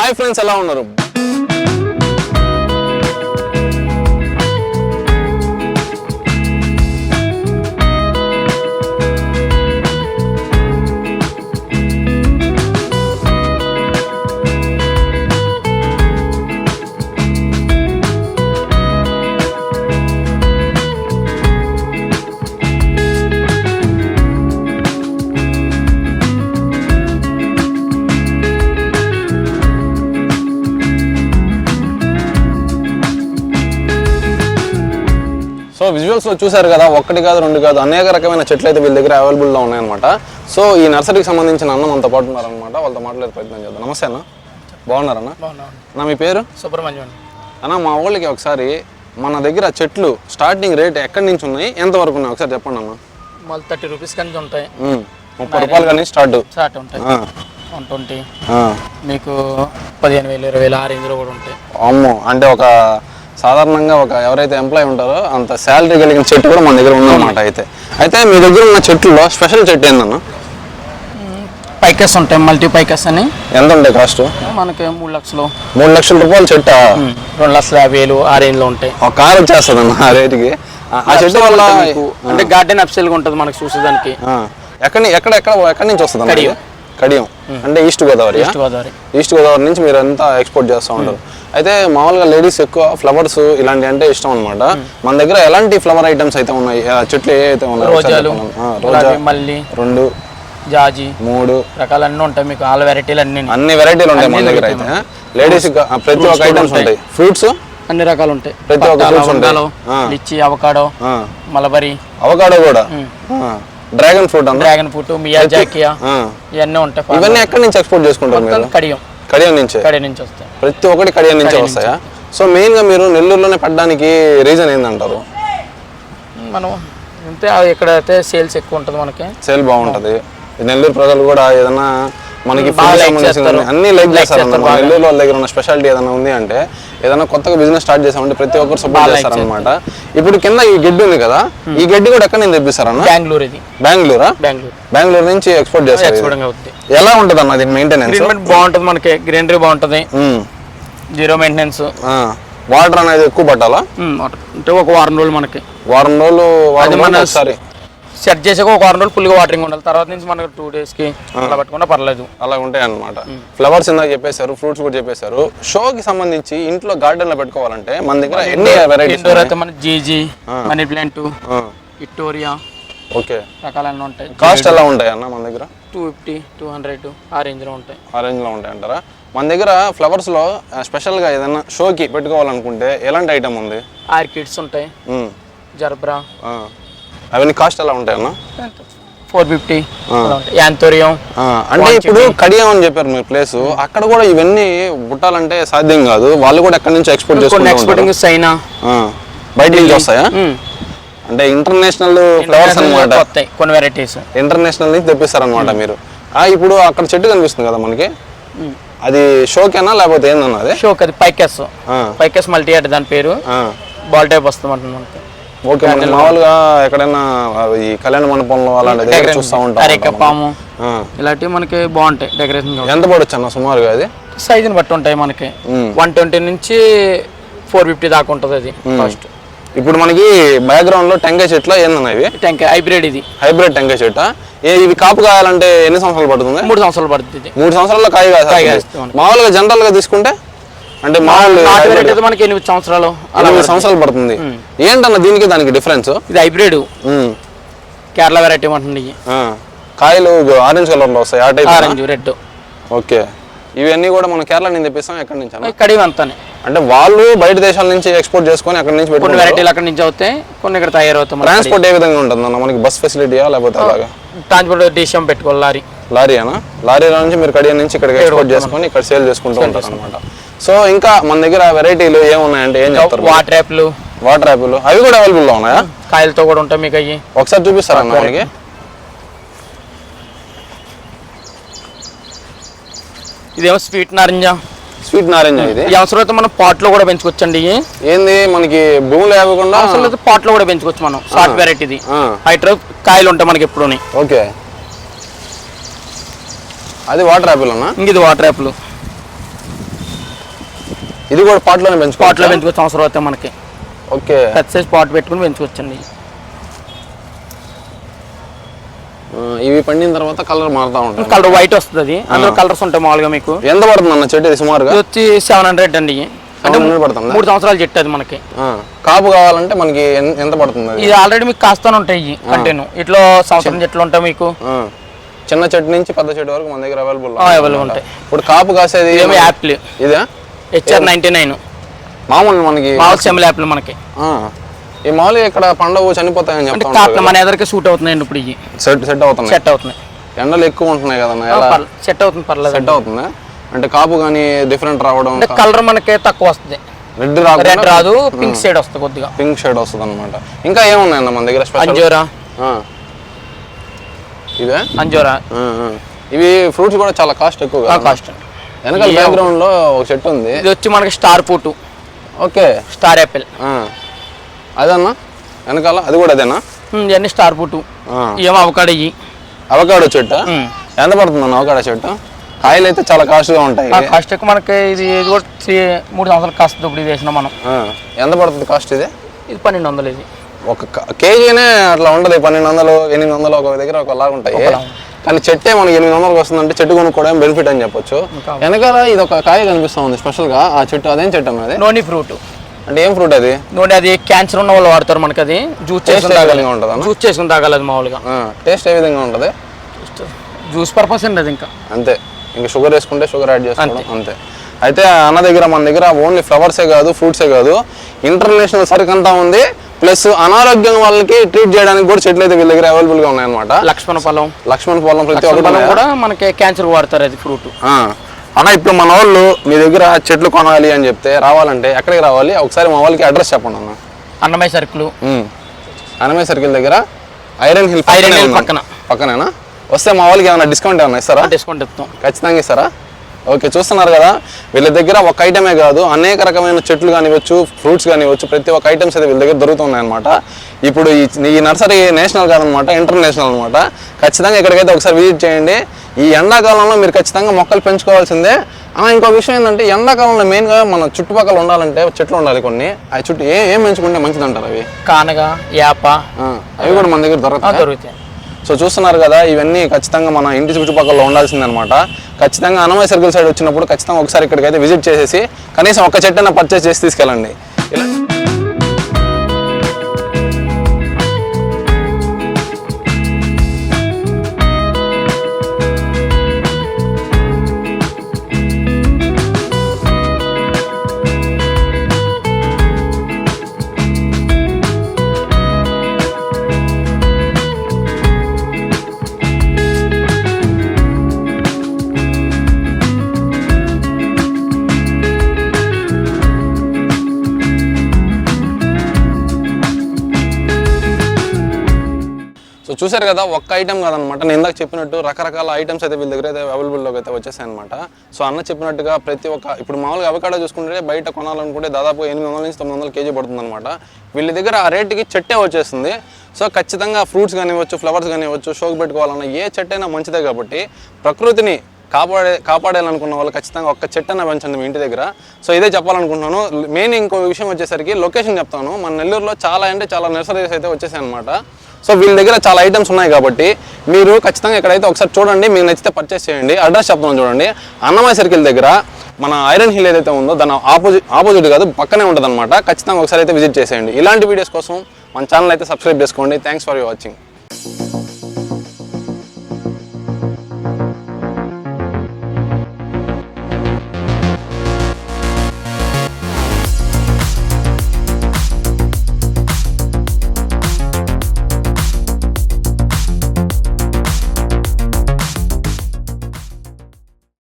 Hi friends, ఎలా ఉన్నారు? So విజువల్స్లో చూసారు కదా, ఒకటి కాదు రెండు కాదు అనేక రకమైన చెట్లు అయితే వీళ్ళ దగ్గర అవైలబుల్లో ఉన్నాయన్నమాట. సో ఈ నర్సరీకి సంబంధించిన అన్న మనతో పాటు ఉన్నారనమాట. వాళ్ళతో మాట్లాడే ప్రయత్నం చేద్దాం. నమస్తే అన్న, బాగున్నారన్న? అన్న మీ పేరు? సుబ్రహ్మణ్యం అన్న. మా వాళ్ళకి ఒకసారి మన దగ్గర చెట్లు స్టార్టింగ్ రేట్ ఎక్కడి నుంచి ఉన్నాయి, ఎంతవరకు ఉన్నాయి ఒకసారి చెప్పండి అన్న. మళ్ళీ 30 రూపీస్ కానీ ఉంటాయి, 30 రూపాయలు కానీ స్టార్ట్ ఉంటాయి, 120 మీకు 15,000 20,000 ఆ రేంజ్లో కూడా ఉంటాయి. అమ్మో, అంటే ఒక సాధారణంగా ఒక ఎవరైతే ఎంప్లాయ్ ఉంటారో అంత శాలరీ కలిగిన చెట్టు కూడా మన దగ్గర ఉందన్నమాట. అయితే మీ దగ్గర ఉన్న చెట్లలో స్పెషల్ చెట్టు ఏందన్న? పైకస్ ఉంటాయి, మల్టీ పైకస్ అని. ఎంత ఉంటాయి కాస్ట్? మనకి 3 లక్షలు 3 లక్షల రూపాయలు చెట్టు, 2,50,000 ఆ రేంజ్ లో ఉంటాయి. ఒక కార్ వచ్చేస్తుంది అన్న ఆ రేటుకి. ఆ చెట్టు వల్ల అంటే గార్డెన్ అప్సెల్ గా ఉంటుంది మనకి చూసేదానికి. ఎక్కడి నుంచి వస్తుంది? కడియం అంటే ఈస్ట్ గోదావరి. ఈస్ట్ గోదావరి నుంచి మీరు అంతా ఎక్స్పోర్ట్ చేస్తూ ఉంటారు. అయితే మామూలుగా లేడీస్ ఎక్కువ ఫ్లవర్స్ ఇలాంటి అంటే ఇష్టం అనమాట. మన దగ్గర ఎలాంటి ఫ్లవర్ ఐటమ్స్ అయితే ఉన్నాయి, చెట్లు ఏ అయితే ఉన్నాయి? రోజా, మల్లి, 2 జాజి, 3 రకాలు అన్నీ ఉంటాయి మీకు. ఆల్ వెరైటీలు అన్ని వెరైటీలు ఉంటాయి మన దగ్గర. అయితే లేడీస్ ప్రతి ఒక్క ఐటమ్స్ ఉంటాయి. ఫ్రూట్స్ అన్ని రకాలు ఉంటాయి, ప్రతి ఒక్క ఫ్రూట్స్ ఉంటాయి. లిచ్చి, అవకాడో, మలబరీ, అవకాడో కూడా, డ్రాగన్ ఫ్రూట్, మియాజాకియా ఇవన్నీ ఉంటాయి. ఇవన్నీ ఎక్కడి నుంచి ఎక్స్పోర్ట్ చేసుకుంటారు మీరు? కడియం నుంచి వస్తాయి. ప్రతి ఒక్కటి కడియం నుంచే వస్తాయా? సో మెయిన్ గా మీరు నెల్లూరులోనే పెట్టడానికి రీజన్ ఏంటంటారు? మనం అంతే, ఎక్కడైతే సేల్స్ ఎక్కువ ఉంటుంది, మనకి సేల్ బాగుంటది. నెల్లూరు ప్రజలు కూడా ఏదైనా మనకి అన్ని లైక్ చేస్తారు. నెల్లూరు వాళ్ళ దగ్గర ఉన్న స్పెషాలిటీ ఏదైనా ఉంది అంటే, ఏదైనా కొత్తగా బిజినెస్ స్టార్ట్ చేసామంటే ప్రతి ఒక్కరు సపోర్ట్ చేస్తారనమాట. ఇప్పుడు కింద ఈ గడ్డి ఉంది కదా, ఈ గడ్డి కూడా ఎక్కడ నుంచి తెప్పిస్తారన్న? బెంగళూరు నుంచి ఎక్స్పోర్ట్ చేస్తారు. ఎలా ఉంటది అన్న దీని మెయింటెనెన్స్? బాగుంటది, మనకి గ్రీనరీ బాగుంటది, జీరో మెయింటెనెన్స్. వాటర్ అనేది ఎక్కువ పట్టాలా? అంటే ఒక వారం రోజులు, మనకి వారం రోజులు ఒకసారి సెట్ చేసాక ఒక వారం రోజులు ఫుల్గా వాటరింగ్ ఉండాలి. తర్వాత నుంచి మనకు 2 days కి అలా పట్టుకున్నా పర్లేదు. అలా ఉంటాయి అన్నమాట. ఫ్లవర్స్ ఇందాక చెప్పేశారు, ఫ్రూట్స్ కూడా చెప్పేశారు. షోకి సంబంధించి ఇంట్లో గార్డెన్ లో పెట్టుకోవాలంటే మన దగ్గర ఎన్ని వెరైటీస్ అయితే మన జీజీ, మనీ ప్లాంట్, విక్టోరియా రకాలన్నీ ఉంటాయి. కాస్ట్ ఎలా ఉంటాయి అన్న మన దగ్గర? 250 200 ఆ రేంజ్ లో ఉంటాయి. అంటారా? మన దగ్గర ఫ్లవర్స్ లో స్పెషల్ గా ఏదైనా షోకి పెట్టుకోవాలనుకుంటే ఎలాంటి ఐటమ్ ఉంది? ఆర్కిడ్స్ ఉంటాయి, జర్బ్రా. అవన్నీ కాస్ట్ ఎలా ఉంటాయి అన్న? 450 యాంథోరియం. అంటే ఇప్పుడు కడియం అని చెప్పారు మీరు ప్లేస్, అక్కడ కూడా ఇవన్నీ పుట్టాలంటే సాధ్యం కాదు. వాళ్ళు కూడా ఎక్కడి నుంచి ఎక్స్పోర్ట్ చేసుకుంటారు. చైనా, బయట నుంచి వస్తాయా? అంటే ఇంటర్నేషనల్ ఫ్లవర్స్ అన్నమాట, కొన్ని వెరైటీస్ ఇంటర్నేషనల్ నుంచి తెప్పిస్తారు అనమాట మీరు. ఇప్పుడు అక్కడ చెట్టు కనిపిస్తుంది కదా మనకి, అది షోకేనా లేకపోతే ఏందన్నా? అది షోక్, అది పైకస్ మల్టీ అంటే దాని పేరు. బాల్ టైప్ వస్తుంది మనకి. ఓకే, మనం మామూలుగా ఎక్కడైనా ఈ కళ్యాణ మండపంలో అలాంటి చూస్తూ ఉంటాం. పాము ఇలాంటివి మనకి బాగుంటాయి డెకరేషన్. ఎంత పడొచ్చు అన్న సుమారుగా? అది సైజుని బట్టి ఉంటాయి మనకి. 120 నుంచి 450 దాకా ఉంటుంది అది కాస్ట్. ఇప్పుడు మనకి బ్యాక్గ్రౌండ్ లో టెంకాయ చెట్లు ఏందన్నా? ఇవి టెంకాయ హైబ్రిడ్, ఇది హైబ్రిడ్ టెంకాయ చెట్టు. ఇవి కాపు కాయాలంటే ఎన్ని సంవత్సరాలు పడుతుంది? 3 సంవత్సరాలు పడుతుంది. 3 సంవత్సరాల్లో కాయ కాస్తుంది. మామూలుగా జనరల్ గా తీసుకుంటే అంటే మనకి 8 సంవత్సరాలు 8 సంవత్సరాలు పడుతుంది. ఏంటన్న దీనికి దానికి డిఫరెన్స్? ఇది హైబ్రిడ్ కేరళ వెరైటీ ఉంటుంది. కాయలు ఆరెంజ్ కలర్ లో వస్తాయి, ఆరెంజ్ రెడ్. ఓకే, ఇవన్నీ కూడా మనం కేరళ నుంచి తెప్పిస్తాం. ఎక్కడి నుంచి? కడియం అంతానే. అంటే వాళ్ళు బయట దేశాల నుంచి ఎక్స్పోర్ట్ చేసుకొని అక్కడ నుంచి కొన్ని వెరైటీలు అక్కడ నుంచి అవుతాయి, కొన్ని ఇక్కడ తయారవుతాయి. ట్రాన్స్పోర్ట్ ఏ విధంగా ఉంటుంది అన్న మనకి? బస్ ఫెసిలిటీయా లేకపోతే అలాగా? ట్రాన్స్పోర్ట్ డిషం పెట్టుకోవాలి, లారీనా? లారీలో నుంచి మీరు కడియం నుంచి ఇక్కడికి ఎక్స్పోర్ట్ చేసుకొని ఇక్కడ సేల్ చేసుకుంటూ ఉంటారు అనమాట. సో ఇంకా మన దగ్గర వెరైటీలు ఏమున్నాయంటే ఏం చెప్తారు? వాటర్ యాపిల్ అవి కూడా అవైలబుల్ లో ఉన్నాయా? కాయలతో కూడా ఉంటాయి మీకు. అవి ఒకసారి చూపిస్తారా అన్న మనకి? ఇదేమో స్వీట్ నారింజ. ఇది అవసరం మనం పాట్ లో కూడా పెంచుకోవచ్చండి. ఏంది మనకి భూమిలో వేయకుండా అవసరం లేదు, పాట్ లో కూడా పెంచుకోవచ్చు మనం. షార్ట్ వెరైటీది, హైట్ కాయలు ఉంటాయి మనకి ఎప్పుడు. ఓకే, అది వాటర్ యాపిల్ అన్న? ఇది వాటర్ యాపిల్. ఇది కూడా పాట్లోనే పాట్లో పెంచుకోవచ్చు. పెంచుకోవచ్చు అవసరం అయితే మనకి. ఓకే, పెద్ద సైజ్ పాట్ పెట్టుకుని పెంచుకోవచ్చండి. ఇవి పండిన తర్వాత కలర్ మారుతా ఉంటుంది. కలర్ వైట్ వస్తుంది, అది అందులో కలర్స్ ఉంటాయి మామూలుగా. మీకు ఎంత పడుతుంది అన్న చెట్టు ఇది సుమారుగా? ఇది వచ్చి 700 అండి. అంటే 3 సంవత్సరాల చెట్టు అది మనకి. కాపు కావాలంటే మనకి ఎంత పడుతుంది? ఇది ఆల్రెడీ మీకు కాస్తానే ఉంటాయి కంటెను. ఇట్లా సంవత్సరం చెట్లు ఉంటాయి మీకు. చిన్న చెట్టు నుంచి పెద్ద చెట్టు వరకు మన దగ్గర అవైలబుల్ ఉంటాయి. ఇప్పుడు కాపు కాసేది యాపిల్ ఇదా? HR99 మామూలు మనకి సెమిల్ యాపిల్ మనకి. ఈ మామూలుగా ఇక్కడ పండుగ చనిపోతాయని చెప్తాను. మన ఎదరికి సూట్ అవుతున్నాయండి ఇప్పుడు. ఇవి సెట్ అవుతున్నాయి. సెట్ అవుతున్నాయి. ఎండలు ఎక్కువ ఉంటున్నాయి కదా, సెట్ అవుతుంది, పర్లేదు. సెట్ అవుతుంది అంటే కాపు కానీ డిఫరెంట్ రావడం. కలర్ మనకి తక్కువ వస్తుంది. రెడ్ రాదు, పింక్ షేడ్ వస్తుంది, కొద్దిగా పింక్ షేడ్ వస్తుంది అనమాట. ఇంకా ఏమున్నాయన్న మన దగ్గర స్పెషల్? అంజూరా. ఇవే అంజూరా. ఇవి ఫ్రూట్స్ కూడా చాలా కాస్ట్ ఎక్కువ. కాస్ట్. వెనకాల బ్యాక్గ్రౌండ్ లో ఒక చెట్టు ఉంది. ఇది వచ్చి మనకి star fruit. Okay, star apple. అదన్నా వెనకాల అది కూడా అదేనా? ఇవన్నీ స్టార్ ఫ్రూట్. ఏమో అవకాడో. అవకాడో చెట్టు ఎంత పడుతుంది అన్న? అవకాడో చెట్టు కాయలు అయితే చాలా కాస్ట్గా ఉంటాయి. కాస్ట్ ఎక్కువ మనకి. ఇది కూడా 3 సంవత్సరాలు కాస్ట్. ఇప్పుడు ఇది వేసినా మనం. ఎంత పడుతుంది కాస్ట్? ఇది 1200. ఇది ఒక కేజీనే అట్లా ఉంటుంది. 1200, 800 ఒక దగ్గర ఒకలాగా ఉంటాయి. కానీ చెట్టే మనకి 800కి వస్తుందంటే చెట్టు కొనుక్కోవడం బెనిఫిట్ అని చెప్పొచ్చు. వెనకాల ఇది ఒక కాయ కనిపిస్తూ ఉంది స్పెషల్గా. ఆ చెట్టు అదేం చెట్టు అన్నది? నోని ఫ్రూట్. అంటే ఏం ఫ్రూట్ అది? నోని. అది క్యాన్సర్ ఉన్న వాళ్ళు వాడతారు మనకి. అది జ్యూస్ చేసుకుని తాగాలిగా ఉంటుంది. జ్యూస్ చేసుకుని తాగాలి అది మామూలుగా. టేస్ట్ ఏ విధంగా ఉంటుంది? జ్యూస్ పర్పస్ అండి అది. ఇంకా అంతే. ఇంకా షుగర్ వేసుకుంటే షుగర్ యాడ్ చేసుకోవడం అంతే. అయితే అన్న దగ్గర మన దగ్గర ఓన్లీ ఫ్లవర్సే కాదు, ఫ్రూట్సే కాదు, ఇంటర్నేషనల్ సరుకు అంతా ఉంది. ప్లస్ అనారోగ్యం వాళ్ళకి ట్రీట్ చేయడానికి కూడా చెట్లు అయితే వీళ్ళ దగ్గర అవైలబుల్ గా ఉన్నాయన్నమాట. లక్ష్మణ పొలం ప్రతి ఒక్కటి కూడా మనకి క్యాన్సర్ వాడతారు అది ఫ్రూట్. అన్న ఇప్పుడు మన వాళ్ళు మీ దగ్గర చెట్లు కొనాలి అని చెప్తే రావాలంటే ఎక్కడికి రావాలి? ఒకసారి మా వాళ్ళకి అడ్రస్ చెప్పండి అన్న. అన్నమయ్య సర్కిల్. అన్నమయ్య సర్కిల్ దగ్గర ఐరన్ హిల్ పక్కనేనా? వస్తే మా వాళ్ళకి ఏమైనా డిస్కౌంట్ ఏమైనా ఇస్తారా? డిస్కౌంట్ ఇస్తాం, ఖచ్చితంగా ఇస్తారా? ఓకే, చూస్తున్నారు కదా, వీళ్ళ దగ్గర ఒక ఐటమే కాదు, అనేక రకమైన చెట్లు కానివచ్చు, ఫ్రూట్స్ కానివచ్చు, ప్రతి ఒక్క ఐటమ్స్ అయితే వీళ్ళ దగ్గర దొరుకుతున్నాయి అనమాట. ఇప్పుడు ఈ నర్సరీ నేషనల్ కాదనమాట, ఇంటర్నేషనల్ అనమాట. ఖచ్చితంగా ఇక్కడికైతే ఒకసారి విజిట్ చేయండి. ఈ ఎండాకాలంలో మీరు ఖచ్చితంగా మొక్కలు పెంచుకోవాల్సిందే. ఇంకో విషయం ఏంటంటే ఎండాకాలంలో మెయిన్గా మన చుట్టుపక్కల ఉండాలంటే చెట్లు ఉండాలి కొన్ని. ఆ చుట్టూ ఏం పెంచుకుంటే మంచిది అంటారు? అవి కానగ, యాప, అవి కూడా మన దగ్గర దొరుకుతాయి. సో చూస్తున్నారు కదా, ఇవన్నీ ఖచ్చితంగా మన ఇంటి చుట్టుపక్కల ఉండాల్సింది అనమాట. ఖచ్చితంగా అన్నమయ్య సర్కిల్ సైడ్ వచ్చినప్పుడు ఖచ్చితంగా ఒకసారి ఇక్కడికైతే విజిట్ చేసేసి కనీసం ఒక చెట్టైనా పర్చేస్ చేసి తీసుకెళ్ళండి. ఇలా సో చూసారు కదా, ఒక్క ఐటమ్ కాదనమాట. నేను ఇందాక చెప్పినట్టు రకరకాల ఐటమ్స్ అయితే వీళ్ళ దగ్గర అయితే అవైలబుల్లోకి అయితే వచ్చేసాయి అనమాట. సో అన్న చెప్పినట్టుగా ప్రతి ఒక్క ఇప్పుడు మామూలుగా అవకాడో చూసుకుంటే బయట కొనాలనుకుంటే దాదాపు 800 నుంచి 900 కేజీ పడుతుంది అనమాట. వీళ్ళ దగ్గర ఆ రేటుకి చెట్టే వచ్చేస్తుంది. సో ఖచ్చితంగా ఫ్రూట్స్ కానివ్వచ్చు, ఫ్లవర్స్ కానివ్వచ్చు, షోకి పెట్టుకోవాలన్నా ఏ చెట్టు అయినా మంచిదే. కాబట్టి ప్రకృతిని కాపాడాలనుకున్న వాళ్ళు ఖచ్చితంగా ఒక్క చెట్టైనా పెంచండి మీ ఇంటి దగ్గర. సో ఇదే చెప్పాలనుకుంటున్నాను. మెయిన్ ఇంకో విషయం వచ్చేసరికి లొకేషన్ చెప్తాను. మన నెల్లూరులో చాలా నర్సరీస్ అయితే వచ్చేసాయి అనమాట. సో వీళ్ళ దగ్గర చాలా ఐటమ్స్ ఉన్నాయి కాబట్టి మీరు ఖచ్చితంగా ఇక్కడైతే ఒకసారి చూడండి, మీకు నచ్చితే పర్చేస్ చేయండి. అడ్రస్ చెప్తాను చూడండి. అన్నమయ్య సర్కిల్ దగ్గర మన ఐరన్ హిల్ ఏదైతే ఉందో దాని ఆపోజిట్ కాదు, పక్కనే ఉంటుంది అనమాట. ఖచ్చితంగా ఒకసారి అయితే విజిట్ చేసేయండి. ఇలాంటి వీడియోస్ కోసం మన ఛానల్ అయితే సబ్స్క్రైబ్ చేసుకోండి. Thanks for watching.